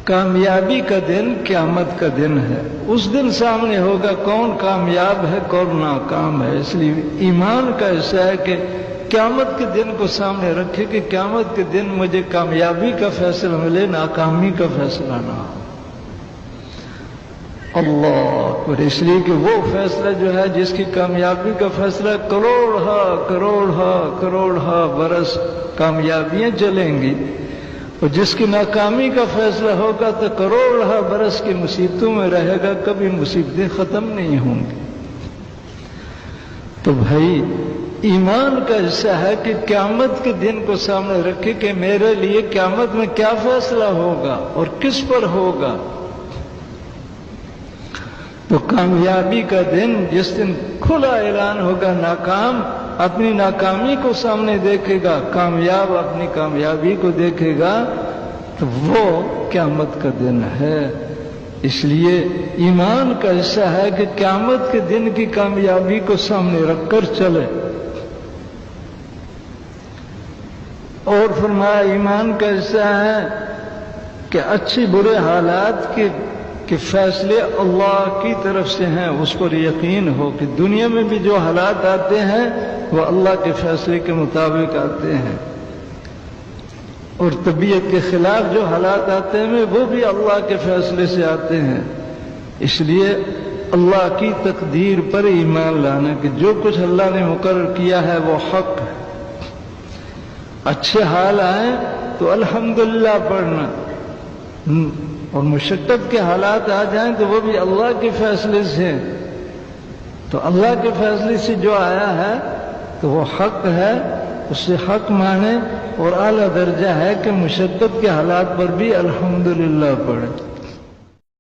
کامیابی کا دن قیامت کا دن ہے. اس دن سامنے ہوگا کون کامیاب ہے کون ناکام ہے. اس لیے ایمان کا حصہ ہے کہ قیامت کے دن کو سامنے رکھے کہ قیامت کے دن مجھے کامیابی کا فیصلہ ملے، ناکامی کا فیصلہ نہ ہو. اللہ اکبر. اس لیے کہ وہ فیصلہ جو ہے جس کی کامیابی کا فیصلہ کروڑہا برس کامیابیاں چلیں گی، اور جس کی ناکامی کا فیصلہ ہوگا تو کروڑہا برس کی مصیبتوں میں رہے گا، کبھی مصیبتیں ختم نہیں ہوں گی. تو بھائی ایمان کا حصہ ہے کہ قیامت کے دن کو سامنے رکھے کہ میرے لیے قیامت میں کیا فیصلہ ہوگا اور کس پر ہوگا. تو کامیابی کا دن جس دن کھلا اعلان ہوگا، ناکام اپنی ناکامی کو سامنے دیکھے گا، کامیاب اپنی کامیابی کو دیکھے گا، تو وہ قیامت کا دن ہے. اس لیے ایمان کا حصہ ہے کہ قیامت کے دن کی کامیابی کو سامنے رکھ کر چلے. اور فرمایا ایمان کا حصہ ہے کہ اچھی برے حالات کے فیصلے اللہ کی طرف سے ہیں، اس پر یقین ہو کہ دنیا میں بھی جو حالات آتے ہیں وہ اللہ کے فیصلے کے مطابق آتے ہیں، اور طبیعت کے خلاف جو حالات آتے ہیں وہ بھی اللہ کے فیصلے سے آتے ہیں. اس لیے اللہ کی تقدیر پر ایمان لانا کہ جو کچھ اللہ نے مقرر کیا ہے وہ حق ہے. اچھے حال آئیں تو الحمدللہ پڑھنا، اور مشقت کے حالات آ جائیں تو وہ بھی اللہ کے فیصلے سے. تو اللہ کے فیصلے سے جو آیا ہے تو وہ حق ہے، اس سے حق مانے، اور اعلیٰ درجہ ہے کہ مشقت کے حالات پر بھی الحمدللہ پڑھیں.